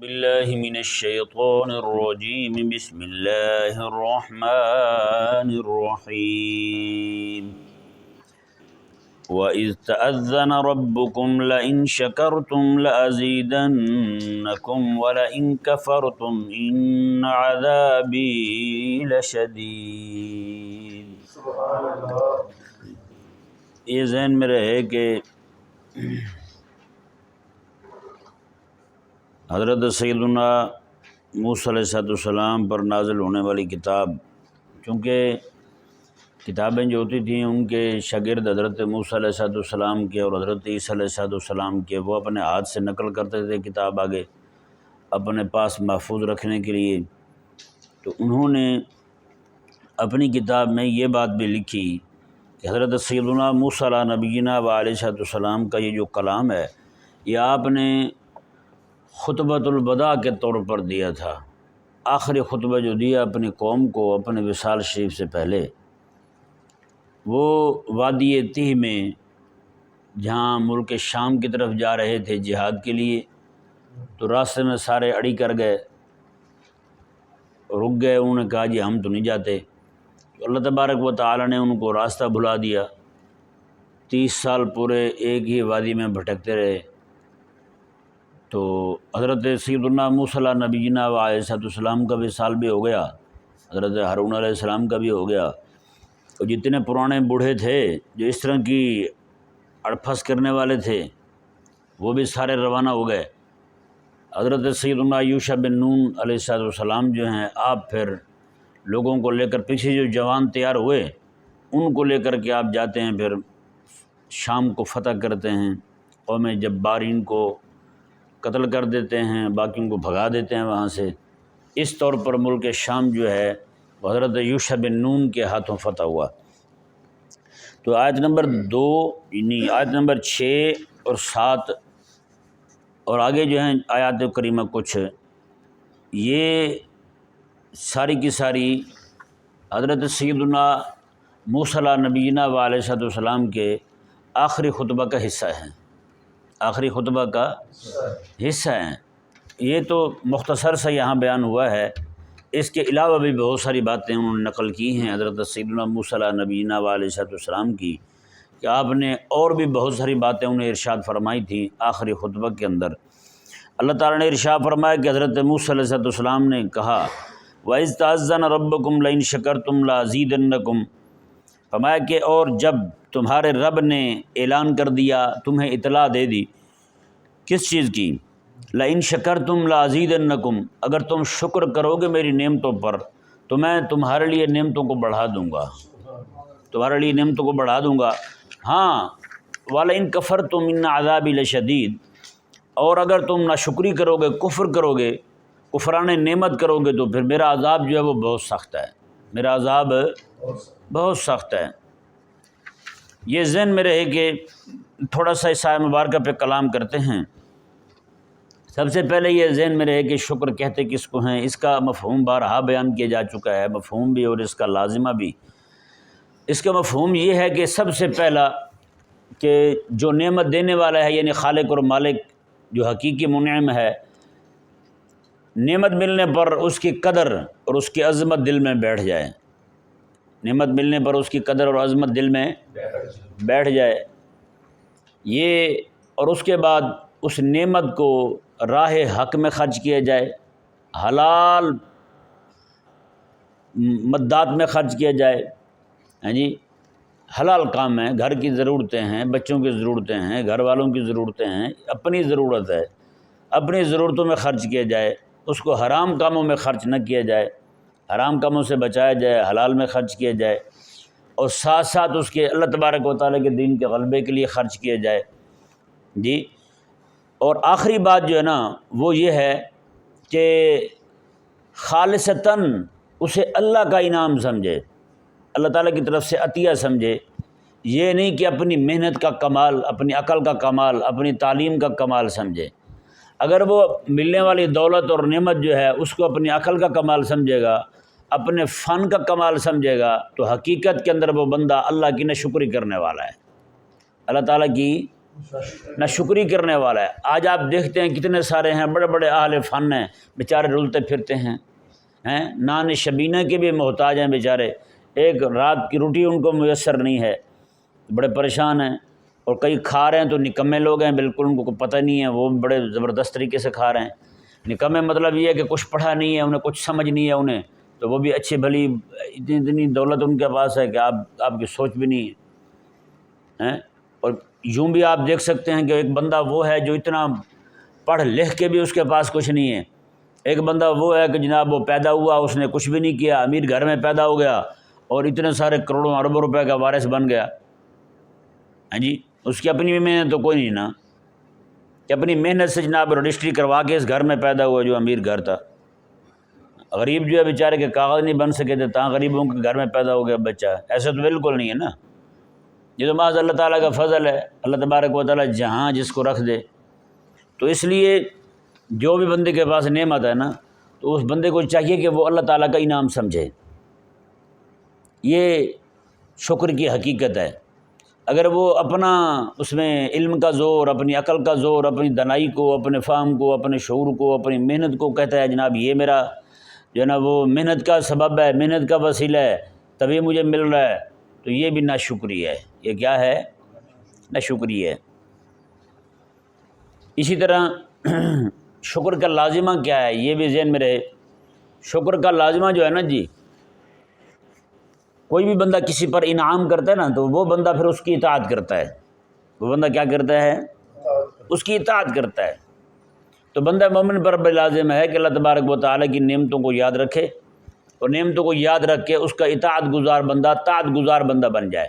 باللہ من الشیطان الرجیم بسم اللہ الرحمن الرحیم وَإِذْ تَأَذَّنَ رَبُّكُمْ لَئِنْ شَكَرْتُمْ لَأَزِيدَنَّكُمْ وَلَئِنْ كَفَرْتُمْ إِنَّ عَذَابِي لَشَدِيدٌ۔ سبحان اللہ۔ یہ ذہن میں رہے کہ حضرت سیدنا موسیٰ علیہ السلام پر نازل ہونے والی کتاب، چونکہ کتابیں جو ہوتی تھیں ان کے شاگرد حضرت موسیٰ علیہ السلام کے اور حضرت عیسیٰ علیہ السلام کے، وہ اپنے ہاتھ سے نقل کرتے تھے کتاب آگے اپنے پاس محفوظ رکھنے کے لیے، تو انہوں نے اپنی کتاب میں یہ بات بھی لکھی کہ حضرت سیدنا موسیٰ علیہ نبینا و علیہ السلام کا یہ جو کلام ہے یہ آپ نے خطبۃ الوداع کے طور پر دیا تھا، آخری خطبہ جو دیا اپنی قوم کو اپنے وصال شریف سے پہلے، وہ وادی تیہ میں جہاں ملک شام کی طرف جا رہے تھے جہاد کے لیے، تو راستے میں سارے اڑی کر گئے، رک گئے، انہوں نے کہا جی ہم تو نہیں جاتے، تو اللہ تبارک و تعالی نے ان کو راستہ بھلا دیا، 30 سال پورے ایک ہی وادی میں بھٹکتے رہے۔ تو حضرت سیدنا موسیٰ علیہ نبینا و علیہ السلام کا وصال بھی ہو گیا، حضرت ہارون علیہ السلام کا بھی ہو گیا، اور جتنے پرانے بوڑھے تھے جو اس طرح کی اڑپھس کرنے والے تھے وہ بھی سارے روانہ ہو گئے۔ حضرت سیدنا یوشع بن نون علیہ السلام جو ہیں، آپ پھر لوگوں کو لے کر، پیچھے جو جوان تیار ہوئے ان کو لے کر کے آپ جاتے ہیں، پھر شام کو فتح کرتے ہیں، قوم جبارین کو قتل کر دیتے ہیں، باقیوں کو بھگا دیتے ہیں وہاں سے۔ اس طور پر ملک شام جو ہے وہ حضرت یوشع بن نون کے ہاتھوں فتح ہوا۔ تو آیت نمبر 2 یعنی آیت نمبر 6 اور 7 اور آگے جو ہیں آیات کریمہ کچھ، یہ ساری کی ساری حضرت سیدنا موسیٰ علیہ نبینا و علیہ السلام کے آخری خطبہ کا حصہ ہیں، آخری خطبہ کا حصہ ہیں۔ یہ تو مختصر سا یہاں بیان ہوا ہے، اس کے علاوہ بھی بہت ساری باتیں انہوں نے نقل کی ہیں حضرت سیدنا موسیٰ علیہ نبینا و علیہ السلام کی، کہ آپ نے اور بھی بہت ساری باتیں انہیں ارشاد فرمائی تھیں آخری خطبہ کے اندر۔ اللہ تعالیٰ نے ارشاد فرمایا کہ حضرت موسیٰ علیہ السلام نے کہا وَإِذْ تَأَذَّنَ رَبُّكُمْ لَئِن شَكَرْتُمْ لَأَزِيدَنَّكُمْ، فرمایا کہ اور جب تمہارے رب نے اعلان کر دیا، تمہیں اطلاع دے دی، کس چیز کی؟ لَئِن شَكَرْتُمْ لَأَزِيدَنَّكُمْ، اگر تم شکر کرو گے میری نعمتوں پر تو میں تمہارے لیے نعمتوں کو بڑھا دوں گا، تمہارے لیے نعمتوں کو بڑھا دوں گا۔ ہاں وَلَئِن كَفَرْتُمْ إِنَّ عَذَابِي لَشَدِيدٌ، اور اگر تم ناشکری کرو گے، کفر کرو گے، کفران نعمت کرو گے تو پھر میرا عذاب جو ہے وہ بہت سخت ہے، میرا عذاب بہت سخت ہے۔ یہ ذہن میں رہے کہ تھوڑا سا اس آیت مبارکہ پہ کلام کرتے ہیں۔ سب سے پہلے یہ ذہن میں رہے کہ شکر کہتے کس کو ہیں، اس کا مفہوم بارہا بیان کیا جا چکا ہے، مفہوم بھی اور اس کا لازمہ بھی۔ اس کا مفہوم یہ ہے کہ سب سے پہلا کہ جو نعمت دینے والا ہے یعنی خالق اور مالک جو حقیقی منعم ہے، نعمت ملنے پر اس کی قدر اور اس کی عظمت دل میں بیٹھ جائے، نعمت ملنے پر اس کی قدر اور عظمت دل میں بیٹھ جائے، یہ، اور اس کے بعد اس نعمت کو راہ حق میں خرچ کیا جائے، حلال مدات میں خرچ کیا جائے، ہاں جی، حلال کام ہے، گھر کی ضرورتیں ہیں، بچوں کی ضرورتیں ہیں، گھر والوں کی ضرورتیں ہیں، اپنی ضرورت ہے، اپنی ضرورتوں میں خرچ کیا جائے، اس کو حرام کاموں میں خرچ نہ کیا جائے، حرام کاموں سے بچایا جائے، حلال میں خرچ کیا جائے، اور ساتھ ساتھ اس کے اللہ تبارک و تعالیٰ کے دین کے غلبے کے لیے خرچ کیا جائے، جی۔ اور آخری بات جو ہے نا وہ یہ ہے کہ خالصتاً اسے اللہ کا انعام سمجھے، اللہ تعالیٰ کی طرف سے عطیہ سمجھے، یہ نہیں کہ اپنی محنت کا کمال، اپنی عقل کا کمال، اپنی تعلیم کا کمال سمجھے۔ اگر وہ ملنے والی دولت اور نعمت جو ہے اس کو اپنی عقل کا کمال سمجھے گا، اپنے فن کا کمال سمجھے گا، تو حقیقت کے اندر وہ بندہ اللہ کی ناشکری کرنے والا ہے، اللہ تعالیٰ کی نہ شکری کرنے والا ہے۔ آج آپ دیکھتے ہیں کتنے سارے ہیں بڑے بڑے اہل فن ہیں، بیچارے رلتے پھرتے ہیں، نان شبینہ کے بھی محتاج ہیں بیچارے، ایک رات کی روٹی ان کو میسر نہیں ہے، بڑے پریشان ہیں، اور کئی کھا رہے ہیں تو نکمے لوگ ہیں، بالکل ان کو کوئی پتہ نہیں ہے، وہ بڑے زبردست طریقے سے کھا رہے ہیں۔ نکمے مطلب یہ ہے کہ کچھ پڑھا نہیں ہے انہیں، کچھ سمجھ نہیں ہے انہیں، تو وہ بھی اچھی بھلی اتنی دولت ان کے پاس ہے کہ آپ کی سوچ بھی نہیں ہے۔ اور یوں بھی آپ دیکھ سکتے ہیں کہ ایک بندہ وہ ہے جو اتنا پڑھ لکھ کے بھی اس کے پاس کچھ نہیں ہے، ایک بندہ وہ ہے کہ جناب وہ پیدا ہوا اس نے کچھ بھی نہیں کیا، امیر گھر میں پیدا ہو گیا اور اتنے سارے کروڑوں اربوں روپے کا وارث بن گیا۔ ہاں جی، اس کی اپنی محنت تو کوئی نہیں نا، کہ اپنی محنت سے جناب رجسٹری کروا کے اس گھر میں پیدا ہوا جو امیر گھر تھا۔ غریب جو ہے بیچارے کے کاغذ نہیں بن سکے تھے، تاں غریبوں کے گھر میں پیدا ہو گیا بچہ، ایسا تو بالکل نہیں ہے نا، یہ تو محض اللہ تعالیٰ کا فضل ہے، اللہ تبارک و تعالیٰ جہاں جس کو رکھ دے۔ تو اس لیے جو بھی بندے کے پاس نعمت ہے نا، تو اس بندے کو چاہیے کہ وہ اللہ تعالیٰ کا انعام سمجھے، یہ شکر کی حقیقت ہے۔ اگر وہ اپنا اس میں علم کا زور، اپنی عقل کا زور، اپنی دانائی کو، اپنے فہم کو، اپنے شعور کو، اپنی محنت کو کہتا ہے جناب یہ میرا جو ہے نا وہ محنت کا سبب ہے، محنت کا وسیلہ ہے، تبھی مجھے مل رہا ہے، تو یہ بھی ناشکری ہے، یہ کیا ہے؟ ناشکری ہے۔ اسی طرح شکر کا لازمہ کیا ہے یہ بھی ذہن میں رہے۔ شکر کا لازمہ جو ہے نا جی، کوئی بھی بندہ کسی پر انعام کرتا ہے نا تو وہ بندہ پھر اس کی اطاعت کرتا ہے، وہ بندہ کیا کرتا ہے؟ اس کی اطاعت کرتا ہے۔ تو بندہ مومن پر بھی لازم ہے کہ اللہ تبارک و تعالیٰ کی نعمتوں کو یاد رکھے، اور نعمتوں کو یاد رکھ کے اس کا اطاعت گزار بندہ، طاعت گزار بندہ بن جائے،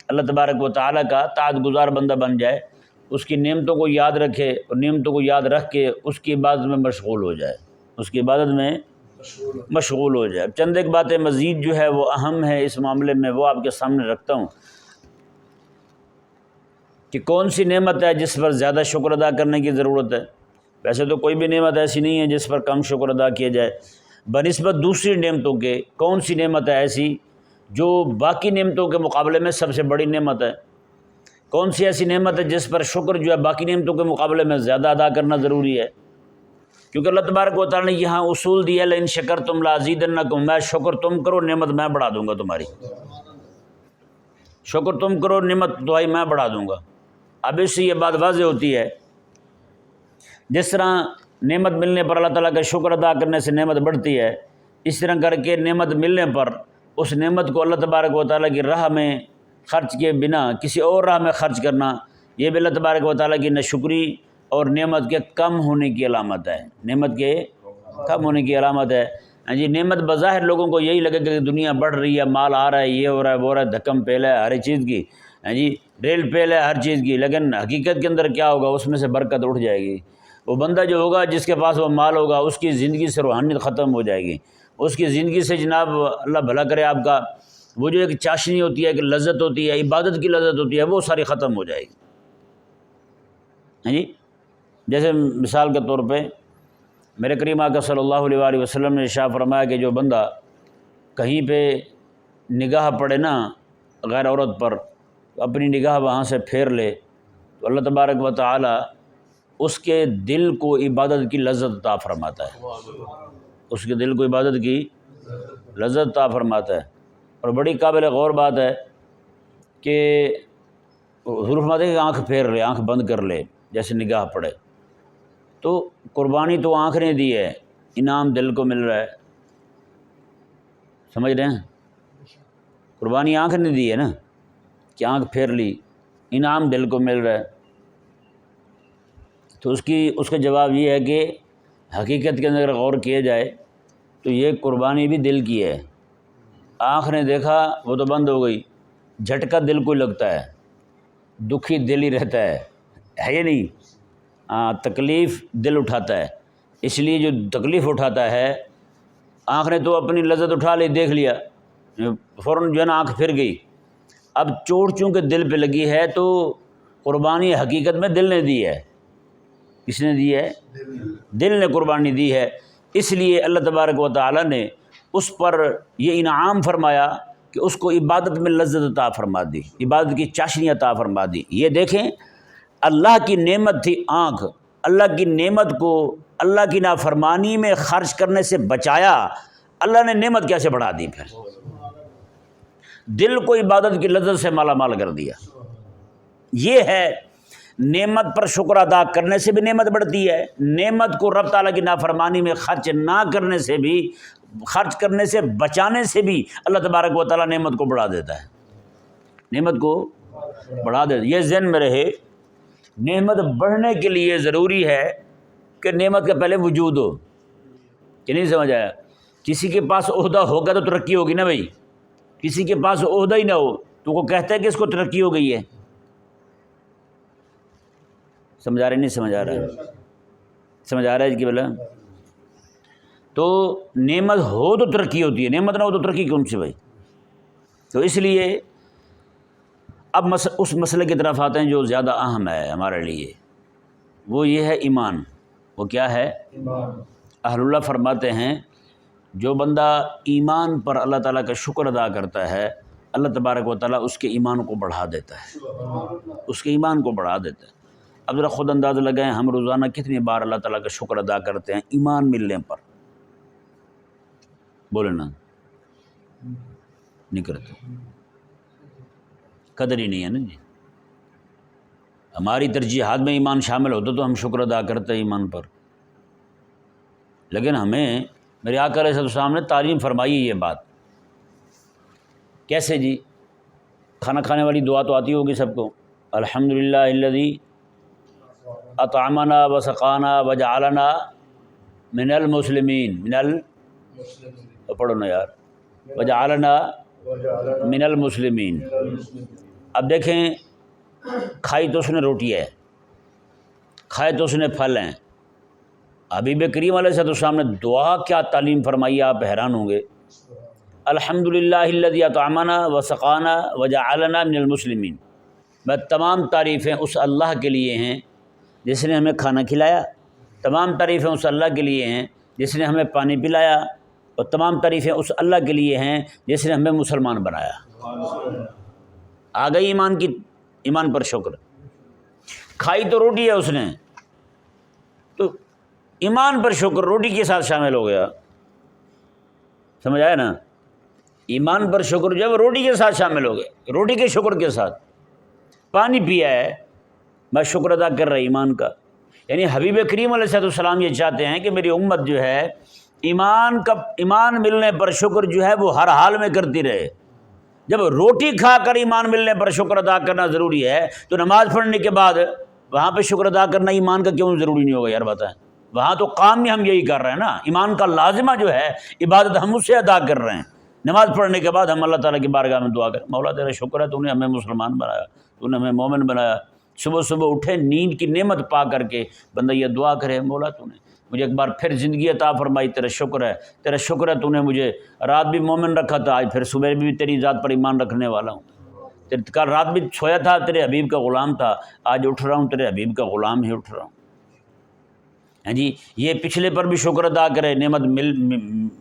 اللہ تبارک و تعالیٰ کا طاعت گزار بندہ بن جائے، اس کی نعمتوں کو یاد رکھے اور نعمتوں کو یاد رکھ کے اس کی عبادت میں مشغول ہو جائے، اس کی عبادت میں مشغول ہو جائے۔ چند ایک باتیں مزید جو ہے وہ اہم ہے اس معاملے میں، وہ آپ کے سامنے رکھتا ہوں کہ کون سی نعمت ہے جس پر زیادہ شکر ادا کرنے کی ضرورت ہے۔ ویسے تو کوئی بھی نعمت ایسی نہیں ہے جس پر کم شکر ادا کیا جائے، بنسبت دوسری نعمتوں کے کون سی نعمت ہے ایسی جو باقی نعمتوں کے مقابلے میں سب سے بڑی نعمت ہے؟ کون سی ایسی نعمت ہے جس پر شکر جو ہے باقی نعمتوں کے مقابلے میں زیادہ ادا کرنا ضروری ہے؟ کیونکہ اللہ تبارک و تعالیٰ نے یہاں اصول دیا لئن شکرتم لازیدنکم، میں شکر تم کرو نعمت میں بڑھا دوں گا تمہاری، شکر تم کرو نعمت دعائی میں بڑھا دوں گا۔ اب اس سے یہ بات واضح ہوتی ہے جس طرح نعمت ملنے پر اللہ تعالیٰ کا شکر ادا کرنے سے نعمت بڑھتی ہے، اس طرح کر کے نعمت ملنے پر اس نعمت کو اللہ تبارک و تعالیٰ کی راہ میں خرچ کے بنا کسی اور راہ میں خرچ کرنا، یہ بھی اللہ تبارک و تعالیٰ کی ناشکری اور نعمت کے کم ہونے کی علامت ہے، نعمت کے کم ہونے کی علامت ہے۔ ہاں جی، نعمت بظاہر لوگوں کو یہی لگے کہ دنیا بڑھ رہی ہے، مال آ رہا ہے، یہ ہو رہا ہے، وہ ہو رہا ہے، دھکم پیل ہے ہر چیز کی، ہاں جی ریل پیل ہے ہر چیز کی، لیکن حقیقت کے اندر کیا ہوگا؟ اس میں سے برکت اٹھ جائے گی۔ وہ بندہ جو ہوگا جس کے پاس وہ مال ہوگا اس کی زندگی سے روحانیت ختم ہو جائے گی، اس کی زندگی سے جناب اللہ بھلا کرے آپ کا وہ جو ایک چاشنی ہوتی ہے، ایک لذت ہوتی ہے، عبادت کی لذت ہوتی ہے، وہ ساری ختم ہو جائے گی۔ ہاں جی، جیسے مثال کے طور پہ میرے کریم آقا صلی اللہ علیہ وآلہ وسلم نے ارشاد فرمایا کہ جو بندہ کہیں پہ نگاہ پڑے نا غیر عورت پر، اپنی نگاہ وہاں سے پھیر لے تو اللہ تبارک و تعالی اس کے دل کو عبادت کی لذت عطا فرماتا ہے، اس کے دل کو عبادت کی لذت عطا فرماتا ہے۔ اور بڑی قابل غور بات ہے کہ حضور فرماتے ہیں کہ آنکھ پھیر لے، آنکھ بند کر لے جیسے نگاہ پڑے، تو قربانی تو آنکھ نے دی ہے، انعام دل کو مل رہا ہے، سمجھ رہے ہیں؟ قربانی آنکھ نے دی ہے نا کہ آنکھ پھیر لی، انعام دل کو مل رہا ہے۔ تو اس کا جواب یہ ہے کہ حقیقت کے اندر غور کیا جائے تو یہ قربانی بھی دل کی ہے۔ آنکھ نے دیکھا وہ تو بند ہو گئی، جھٹکا دل کو لگتا ہے، دکھی دل ہی رہتا ہے یہ نہیں؟ ہاں، تکلیف دل اٹھاتا ہے، اس لیے جو تکلیف اٹھاتا ہے آنکھ نے تو اپنی لذت اٹھا لی، دیکھ لیا، فوراً جو ہے نا آنکھ پھر گئی۔ اب چوٹ چونکہ دل پہ لگی ہے تو قربانی حقیقت میں دل نے دی ہے۔ کس نے دی ہے؟ دل نے قربانی دی ہے۔ اس لیے اللہ تبارک و تعالی نے اس پر یہ انعام فرمایا کہ اس کو عبادت میں لذت عطا فرما دی، عبادت کی چاشنی عطا فرما دی۔ یہ دیکھیں اللہ کی نعمت تھی آنکھ، اللہ کی نعمت کو اللہ کی نافرمانی میں خرچ کرنے سے بچایا، اللہ نے نعمت کیسے بڑھا دی؟ پھر دل کو عبادت کی لذت سے مالا مال کر دیا۔ یہ ہے نعمت پر شکر ادا کرنے سے بھی نعمت بڑھتی ہے، نعمت کو رب تعالیٰ کی نافرمانی میں خرچ نہ کرنے سے بھی، خرچ کرنے سے بچانے سے بھی اللہ تبارک و تعالیٰ نعمت کو بڑھا دیتا ہے، نعمت کو بڑھا دیتا ہے۔ یہ ذہن میں رہے، نعمت بڑھنے کے لیے ضروری ہے کہ نعمت کا پہلے وجود ہو، کہ نہیں سمجھ آیا؟ کسی کے پاس عہدہ ہوگا تو ترقی ہوگی نا بھائی، کسی کے پاس عہدہ ہی نہ ہو تو وہ کہتا ہے کہ اس کو ترقی ہو گئی ہے۔ سمجھا رہے نہیں سمجھ آ رہا ہے؟ سمجھ آ رہا ہے کہ بلا؟ تو نعمت ہو تو ترقی ہوتی ہے، نعمت نہ ہو تو ترقی کون سی بھائی؟ تو اس لیے اب اس مسئلے کی طرف آتے ہیں جو زیادہ اہم ہے ہمارے لیے، وہ یہ ہے ایمان۔ وہ کیا ہے؟ اہل اللہ فرماتے ہیں جو بندہ ایمان پر اللہ تعالیٰ کا شکر ادا کرتا ہے، اللہ تبارک و تعالیٰ اس کے ایمان کو بڑھا دیتا ہے، اس کے ایمان کو بڑھا دیتا ہے۔ اب ذرا خود اندازہ لگائیں، ہم روزانہ کتنی بار اللہ تعالیٰ کا شکر ادا کرتے ہیں ایمان ملنے پر؟ بولے نا، نہیں کرتے، قدر ہی نہیں ہے نا جی۔ ہماری ترجیحات میں ایمان شامل ہوتا تو ہم شکر ادا کرتے ایمان پر، لیکن ہمیں میرے آقا علیہ السلام نے تعلیم فرمائی یہ بات۔ کیسے جی؟ کھانا کھانے والی دعا تو آتی ہوگی سب کو، الحمدللہ الذی اطعمنا وسقانا وجعلنا من المسلمین، پڑھو نا یار، وجعلنا من المسلمین۔ اب دیکھیں، کھائی تو اس نے روٹی ہے، کھائے تو اس نے پھل ہیں، حبیب کریم علیہ السلام نے دعا کیا تعلیم فرمائی، آپ حیران ہوں گے۔ الحمدللہ الذی اطعمنا وسقانا وجعلنا من المسلمین۔ میں تمام تعریفیں اس اللہ کے لیے ہیں جس نے ہمیں کھانا کھلایا، تمام تعریفیں اس اللہ کے لیے ہیں جس نے ہمیں پانی پلایا، اور تمام تعریفیں اس اللہ کے لیے ہیں جس نے ہمیں مسلمان بنایا۔ آ گئی ایمان کی، ایمان پر شکر۔ کھائی تو روٹی ہے اس نے، تو ایمان پر شکر روٹی کے ساتھ شامل ہو گیا، سمجھ آیا نا؟ ایمان پر شکر جو ہے وہ روٹی کے ساتھ شامل ہو گیا، روٹی کے شکر کے ساتھ۔ پانی پیا ہے، میں شکر ادا کر رہا ایمان کا۔ یعنی حبیب کریم علیہ السلام یہ چاہتے ہیں کہ میری امت جو ہے ایمان ملنے پر شکر جو ہے وہ ہر حال میں کرتی رہے۔ جب روٹی کھا کر ایمان ملنے پر شکر ادا کرنا ضروری ہے تو نماز پڑھنے کے بعد وہاں پہ شکر ادا کرنا ایمان کا کیوں ضروری نہیں ہوگا یار؟ بتائیں، وہاں تو کام ہی ہم یہی کر رہے ہیں نا، ایمان کا لازمہ جو ہے عبادت ہم اس سے ادا کر رہے ہیں۔ نماز پڑھنے کے بعد ہم اللہ تعالیٰ کی بارگاہ میں دعا کریں، مولا تیرا شکر ہے تو نے ہمیں مسلمان بنایا، تو نے ہمیں مومن بنایا۔ صبح صبح اٹھے نیند کی نعمت پا کر کے بندہ یہ دعا کرے، مولا تو نے مجھے ایک بار پھر زندگی عطا فرمائی، تیرا شکر ہے، تیرا شکر ہے تو نے مجھے رات بھی مومن رکھا تھا، آج پھر صبح بھی تیری ذات پر ایمان رکھنے والا ہوں۔ کل رات بھی سویا تھا، تیرے حبیب کا غلام تھا، آج اٹھ رہا ہوں تیرے حبیب کا غلام ہی اٹھ رہا ہوں۔ ہاں جی، یہ پچھلے پر بھی شکر ادا کرے نعمت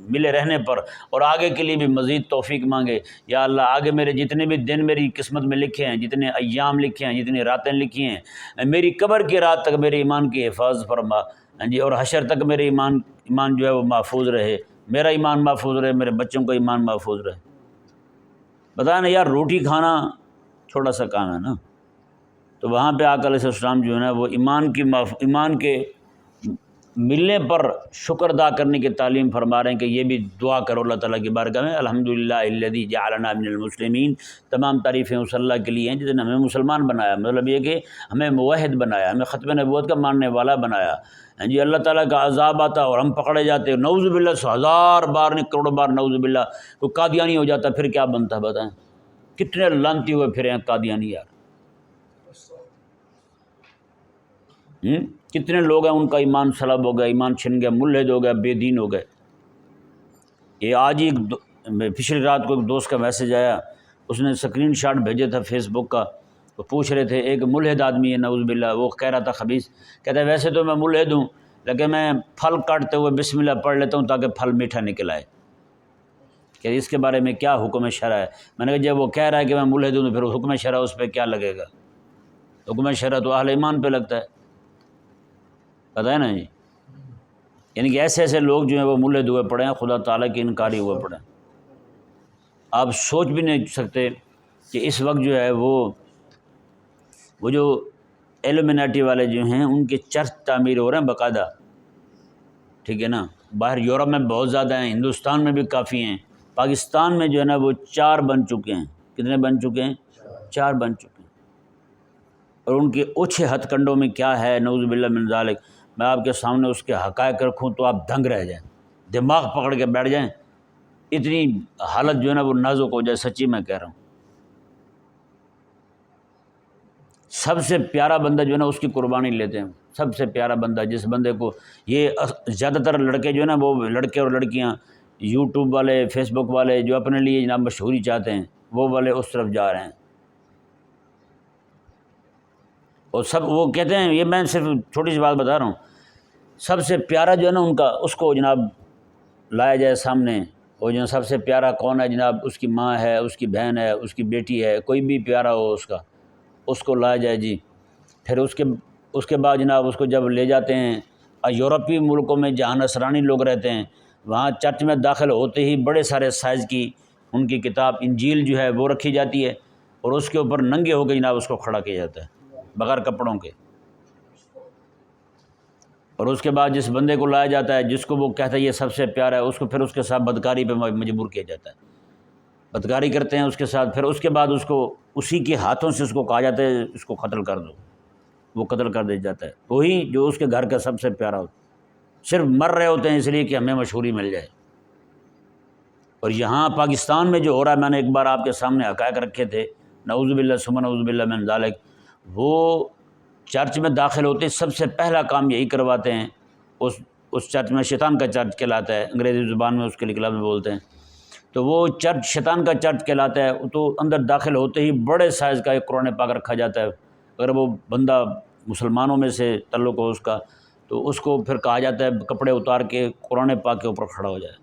ملے رہنے پر، اور آگے کے لیے بھی مزید توفیق مانگے۔ یا اللہ آگے میرے جتنے بھی دن میری قسمت میں لکھے ہیں، جتنے ایام لکھے ہیں، جتنی راتیں لکھی ہیں، میری قبر کی رات تک میرے ایمان کی حفاظت فرما، ہاں جی، اور حشر تک میرے ایمان جو ہے وہ محفوظ رہے، میرا ایمان محفوظ رہے، میرے بچوں کا ایمان محفوظ رہے۔ بتائیں نا یار، روٹی کھانا چھوٹا سا کام ہے نا، تو وہاں پہ آقا علیہ السلام جو ہے نا وہ ایمان کے ملنے پر شکر ادا کرنے کی تعلیم فرما رہے ہیں کہ یہ بھی دعا کرو اللہ تعالیٰ کی بارگاہ میں، الحمدللہ الذی جعلنا من المسلمین۔ تمام تعریفیں اس اللہ کے لیے ہیں جس نے ہمیں مسلمان بنایا، مطلب یہ کہ ہمیں موحد بنایا، ہمیں ختم نبوت کا ماننے والا بنایا۔ ہاں جی، اللہ تعالیٰ کا عذاب آتا اور ہم پکڑے جاتے، نعوذ باللہ، 1000 بار نہیں کروڑوں بار نعوذ باللہ، کوئی قادیانی ہو جاتا پھر کیا بنتا؟ بتائیں، کتنے لعنتی ہوئے پھرے ہیں قادیانی یار۔ کتنے لوگ ہیں ان کا ایمان سلب ہو گیا، ایمان چھن گیا، ملحد ہو گیا، بے دین ہو گئے۔ یہ آج ہی پچھلی رات کو ایک دوست کا میسج آیا، اس نے اسکرین شاٹ بھیجے تھا فیس بک کا، وہ پوچھ رہے تھے، ایک ملحد آدمی ہے نعوذ باللہ، وہ کہہ رہا تھا خبیث، کہتا ہے ویسے تو میں ملحد ہوں لیکن میں پھل کاٹتے ہوئے بسم اللہ پڑھ لیتا ہوں تاکہ پھل میٹھا نکل آئے، کہ اس کے بارے میں کیا حکم شرع ہے؟ میں نے کہا جب وہ کہہ رہا ہے کہ میں ملحد ہوں تو پھر حکم شرع اس پہ کیا لگے گا؟ حکم شرع تو اہل ایمان پہ لگتا ہے، پتہ ہے نا جی. یعنی کہ ایسے ایسے لوگ جو ہیں وہ ملحد ہوئے پڑے ہیں، خدا تعالیٰ کے انکاری ہوئے پڑے ہیں. آپ سوچ بھی نہیں سکتے کہ اس وقت جو ہے وہ جو ایلومیناٹی والے جو ہیں ان کے چرچ تعمیر ہو رہے ہیں باقاعدہ، ٹھیک ہے نا. باہر یورپ میں بہت زیادہ ہیں، ہندوستان میں بھی کافی ہیں، پاکستان میں جو ہے نا وہ 4 بن چکے ہیں. کتنے بن چکے ہیں؟ 4 بن چکے ہیں. اور ان کے اوچھے ہتھ کنڈوں میں کیا ہے، نعوذ باللہ من ذالک. میں آپ کے سامنے اس کے حقائق رکھوں تو آپ دنگ رہ جائیں، دماغ پکڑ کے بیٹھ جائیں. اتنی حالت جو ہے نا وہ نازک ہو جائے، سچی میں کہہ رہا ہوں. سب سے پیارا بندہ جو ہے نا اس کی قربانی لیتے ہیں. سب سے پیارا بندہ، جس بندے کو یہ زیادہ تر لڑکے جو ہے نا وہ لڑکے اور لڑکیاں یوٹیوب والے، فیس بک والے جو اپنے لیے جناب مشہوری چاہتے ہیں وہ والے اس طرف جا رہے ہیں. اور سب وہ کہتے ہیں، یہ میں صرف چھوٹی سی بات بتا رہا ہوں، سب سے پیارا جو ہے نا ان کا اس کو جناب لایا جائے سامنے. وہ جو سب سے پیارا کون ہے جناب، اس کی ماں ہے، اس کی بہن ہے، اس کی بیٹی ہے، کوئی بھی پیارا ہو اس کا، اس کو لایا جائے جی. پھر اس کے بعد جناب اس کو جب لے جاتے ہیں یورپی ملکوں میں جہاں نصرانی لوگ رہتے ہیں، وہاں چرچ میں داخل ہوتے ہی بڑے سارے سائز کی ان کی کتاب انجیل جو ہے وہ رکھی جاتی ہے، اور اس کے اوپر ننگے ہو کے جناب اس کو کھڑا کیا جاتا ہے بغیر کپڑوں کے. اور اس کے بعد جس بندے کو لایا جاتا ہے، جس کو وہ کہتا ہے یہ سب سے پیارا ہے، اس کو پھر اس کے ساتھ بدکاری پہ مجبور کیا جاتا ہے. بدکاری کرتے ہیں اس کے ساتھ. پھر اس کے بعد اس کو اسی کے ہاتھوں سے اس کو کہا جاتا ہے اس کو قتل کر دو. وہ قتل کر دیا جاتا ہے، وہی جو اس کے گھر کا سب سے پیارا ہوتا ہے. صرف مر رہے ہوتے ہیں اس لیے کہ ہمیں مشہوری مل جائے. اور یہاں پاکستان میں جو ہو رہا ہے، میں نے ایک بار آپ کے سامنے حقائق رکھے تھے، نعوذ باللہ ثم نعوذ باللہ من ذالک. وہ چرچ میں داخل ہوتے سب سے پہلا کام یہی کرواتے ہیں. اس چرچ میں شیطان کا چرچ کہلاتا ہے، انگریزی زبان میں اس کے لفظ بولتے ہیں. تو وہ چرچ شیطان کا چرچ کہلاتا ہے. تو اندر داخل ہوتے ہی بڑے سائز کا ایک قرآن پاک رکھا جاتا ہے. اگر وہ بندہ مسلمانوں میں سے تعلق ہو اس کا، تو اس کو پھر کہا جاتا ہے کپڑے اتار کے قرآن پاک کے اوپر کھڑا ہو جائے.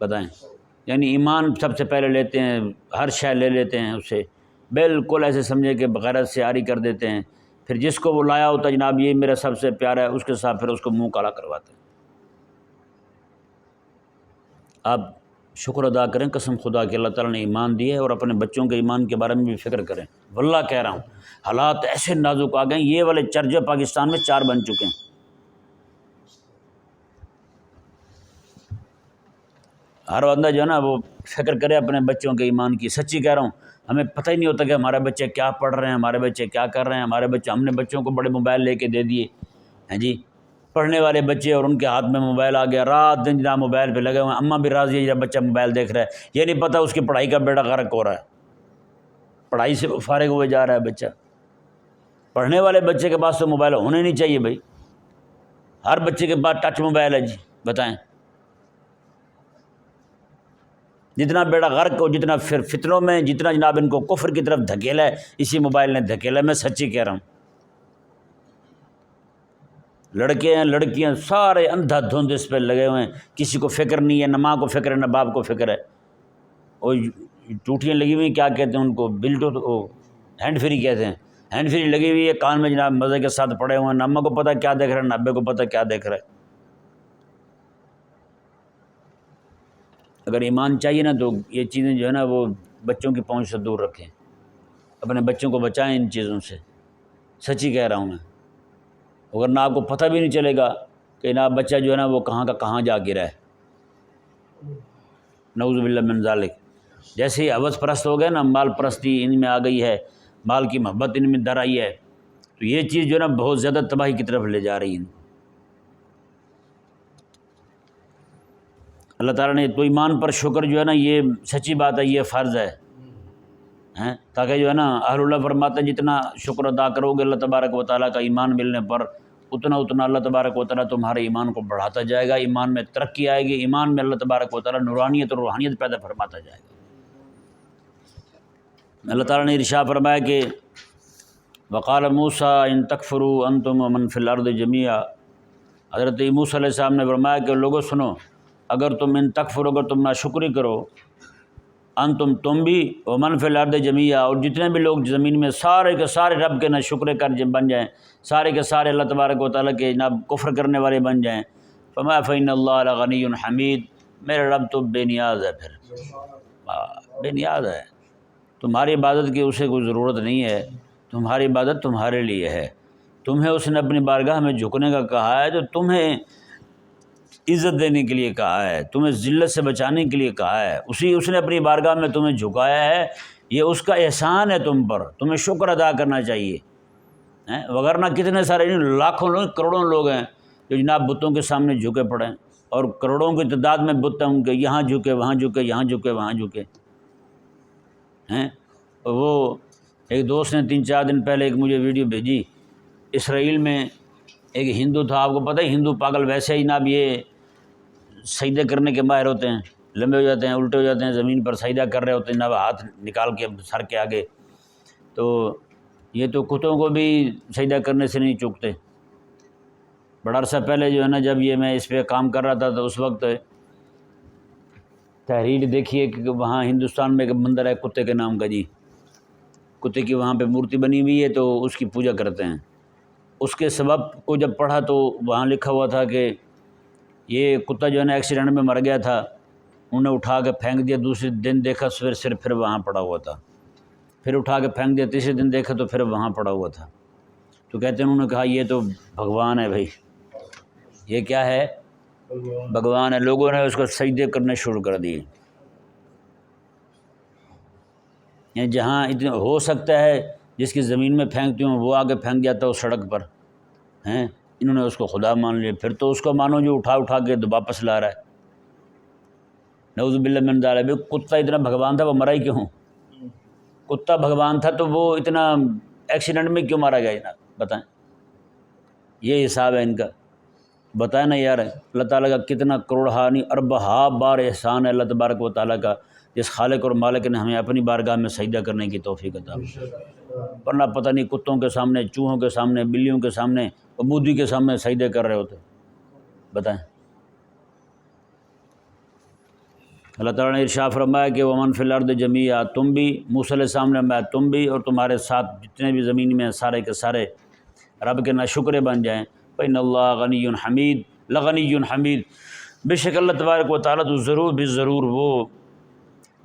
بتائیں، یعنی ایمان سب سے پہلے لیتے ہیں، ہر شے لے لیتے ہیں اس سے، بالکل ایسے سمجھے کہ بغیرت سے عاری کر دیتے ہیں. پھر جس کو وہ لایا ہوتا ہے جناب یہ میرا سب سے پیارا ہے، اس کے ساتھ پھر اس کو منہ کالا کرواتے ہیں. آپ شکر ادا کریں قسم خدا کہ اللہ تعالیٰ نے ایمان دی ہے، اور اپنے بچوں کے ایمان کے بارے میں بھی فکر کریں. واللہ کہہ رہا ہوں حالات ایسے نازک آ گئے ہیں. یہ والے چرچ پاکستان میں 4 بن چکے ہیں. ہر بندہ جو ہے نا وہ فکر کرے اپنے بچوں کے ایمان کی. سچی کہہ رہا ہوں، ہمیں پتہ ہی نہیں ہوتا کہ ہمارے بچے کیا پڑھ رہے ہیں، ہمارے بچے کیا کر رہے ہیں. ہم نے بچوں کو بڑے موبائل لے کے دے دیے ہیں جی، پڑھنے والے بچے، اور ان کے ہاتھ میں موبائل آ گیا، رات دن جناب موبائل پہ لگے ہوئے ہیں. اماں بھی راضی ہے جب بچہ موبائل دیکھ رہا ہے، یہ نہیں پتہ اس کی پڑھائی کا بیڑا غرق ہو رہا ہے، پڑھائی سے فارغ ہوئے جا رہا ہے بچہ. پڑھنے والے بچے کے پاس تو موبائل ہونے نہیں چاہیے بھائی. ہر بچے کے پاس ٹچ موبائل ہے جی. بتائیں، جتنا بیڑا غرق ہو، جتنا پھر فتنوں میں، جتنا جناب ان کو کفر کی طرف دھکیلا ہے، اسی موبائل نے دھکیلا ہے. میں سچی کہہ رہا ہوں. لڑکے ہیں، لڑکیاں، سارے اندھا دھند اس پہ لگے ہوئے ہیں. کسی کو فکر نہیں ہے، نہ ماں کو فکر ہے نہ باپ کو فکر ہے. اور ٹوٹیاں لگی ہوئی، کیا کہتے ہیں ان کو، ہینڈ فری کہتے ہیں. ہینڈ فری لگی ہوئی ہے کان میں جناب، مزے کے ساتھ پڑے ہوئے ہیں. نہ اماں کو پتہ کیا دیکھ رہے ہیں، نہ ابے کو پتہ کیا دیکھ رہے ہیں. اگر ایمان چاہیے نا تو یہ چیزیں جو ہے نا وہ بچوں کی پہنچ سے دور رکھیں، اپنے بچوں کو بچائیں ان چیزوں سے. سچی کہہ رہا ہوں میں. اگر نہ آپ کو پتہ بھی نہیں چلے گا کہ نہ بچہ جو ہے نا وہ کہاں کا کہاں جا گرا ہے. نعوذ باللہ من ذالک. جیسے ہی ہوس پرست ہو گئے نا، مال پرستی ان میں آ گئی ہے، مال کی محبت ان میں در آئی ہے، تو یہ چیز جو ہے نا بہت زیادہ تباہی کی طرف لے جا رہی ہے. اللہ تعالیٰ نے تو ایمان پر شکر جو ہے نا، یہ سچی بات ہے، یہ فرض ہے، تاکہ جو ہے نا اہل اللہ فرماتے ہیں جتنا شکر ادا کرو گے اللہ تبارک و تعالیٰ کا ایمان ملنے پر، اتنا اللہ تبارک و تعالیٰ تمہارے ایمان کو بڑھاتا جائے گا. ایمان میں ترقی آئے گی، ایمان میں اللہ تبارک و تعالیٰ نورانیت اور روحانیت پیدا فرماتا جائے گا. اللہ تعالیٰ نے ارشاد فرمایا کہ وقال موسیٰ ان تکفروا انتم ومن فی الارض جمیعا. حضرت موسیٰ علیہ السلام نے فرمایا کہ لوگوں سنو، اگر تم ان تکفر، اگر تم ناشکری کرو، تم بھی ومن فی الارض جمیعا، اور جتنے بھی لوگ زمین میں سارے کے سارے رب کے نہ شکر کر بن جائیں، سارے کے سارے اللہ تبارک و تعالیٰ کے نہ کفر کرنے والے بن جائیں، فما فإن اللہ لغنی حمید، میرا رب تو بے نیاز ہے، پھر بے نیاز ہے، تمہاری عبادت کی اسے کوئی ضرورت نہیں ہے، تمہاری عبادت تمہارے لیے ہے، تمہیں اس نے اپنی بارگاہ میں جھکنے کا کہا ہے، تو تمہیں عزت دینے کے لیے کہا ہے، تمہیں ذلت سے بچانے کے لیے کہا ہے، اس نے اپنی بارگاہ میں تمہیں جھکایا ہے، یہ اس کا احسان ہے تم پر، تمہیں شکر ادا کرنا چاہیے، وگرنہ کتنے سارے لاکھوں لوگ کروڑوں لوگ ہیں جو جناب بتوں کے سامنے جھکے پڑے ہیں، اور کروڑوں کی تعداد میں بت ہیں ان کے، یہاں جھکے وہاں جھکے، یہاں جھکے وہاں جھکے ہیں۔ وہ ایک دوست نے 3-4 دن پہلے ایک مجھے ویڈیو بھیجی، اسرائیل میں ایک ہندو تھا، آپ کو پتہ ہے ہندو پاگل ویسے ہی جناب یہ سجدے کرنے کے ماہر ہوتے ہیں، لمبے ہو جاتے ہیں، الٹے ہو جاتے ہیں، زمین پر سجدہ کر رہے ہوتے ہیں، جناب ہاتھ نکال کے سر کے آگے، تو یہ تو کتوں کو بھی سجدہ کرنے سے نہیں چوکتے۔ بڑا عرصہ پہلے جو ہے نا، جب یہ میں اس پہ کام کر رہا تھا تو اس وقت تحریر دیکھیے کہ وہاں ہندوستان میں ایک مندر ہے کتے کے نام کا، جی کتے کی وہاں پہ مورتی بنی ہوئی ہے، تو اس کی پوجا کرتے ہیں۔ اس کے سبب کو جب پڑھا تو وہاں لکھا ہوا تھا کہ یہ کتا جو ہے نا ایکسیڈنٹ میں مر گیا تھا، انہوں نے اٹھا کے پھینک دیا، دوسرے دن دیکھا پھر وہاں پڑا ہوا تھا، پھر اٹھا کے پھینک دیا، تیسرے دن دیکھا تو پھر وہاں پڑا ہوا تھا، تو کہتے ہیں انہوں نے کہا یہ تو بھگوان ہے بھائی، یہ کیا ہے؟ بھگوان ہے۔ لوگوں نے اس کو سجدے کرنے شروع کر دیے، یعنی جہاں اتنا ہو سکتا ہے جس کی زمین میں پھینکتی ہوں وہ آگے پھینک جاتا ہے اس سڑک پر ہیں، انہوں نے اس کو خدا مان لیا، پھر تو اس کو مانو جو اٹھا کے واپس لا رہا ہے، نعوذ باللہ من ذالک۔ کتا اتنا بھگوان تھا وہ مرا ہی کیوں؟ کتا بھگوان تھا تو وہ اتنا ایکسیڈنٹ میں کیوں مارا گیا جناب؟ بتائیں، یہ حساب ہے ان کا، بتائیں نا یار، اللہ تعالیٰ کا کتنا کروڑہا نہیں اربہا بار احسان ہے اللہ تبارک و تعالیٰ کا، جس خالق اور مالک نے ہمیں اپنی بارگاہ میں سجدہ کرنے کی توفیق عطا کی، ورنہ پتہ نہیں کتوں کے سامنے، چوہوں کے سامنے، بلیوں کے سامنے، مودی کے سامنے سجدے کر رہے ہوتے، بتائیں۔ اللہ تعالیٰ نے ارشاد فرمایا کہ ومن فی الارض جمیعا، تم بھی، موسیٰ علیہ السلام نے فرمایا تم بھی اور تمہارے ساتھ جتنے بھی زمین میں ہیں سارے کے سارے رب کے ناشکرے بن جائیں، فإن اللہ غنی حمید، لغنی حمید، بے شک اللہ تبارک و تعالیٰ تو ضرور بھی ضرور وہ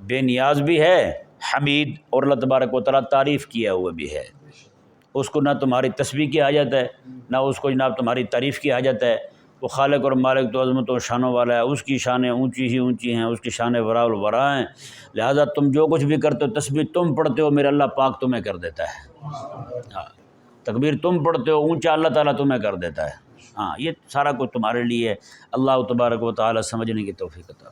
بے نیاز بھی ہے، حمید، اور اللہ تبارک و تعالیٰ تعریف کیا ہوا بھی ہے، اس کو نہ تمہاری تسبیح کی حاجت ہے نہ اس کو جناب تمہاری تعریف کی حاجت ہے، وہ خالق اور مالک تو عظمت و شانوں والا ہے، اس کی شانیں اونچی ہی اونچی ہیں، اس کی شانیں وراء الورا ہیں، لہذا تم جو کچھ بھی کرتے ہو، تسبیح تم پڑھتے ہو، میرا اللہ پاک تمہیں کر دیتا ہے، ہاں تکبیر تم پڑھتے ہو، اونچا اللہ تعالیٰ تمہیں کر دیتا ہے، ہاں یہ سارا کچھ تمہارے لیے ہے، اللہ تبارک و تعالیٰ سمجھنے کی توفیق عطا۔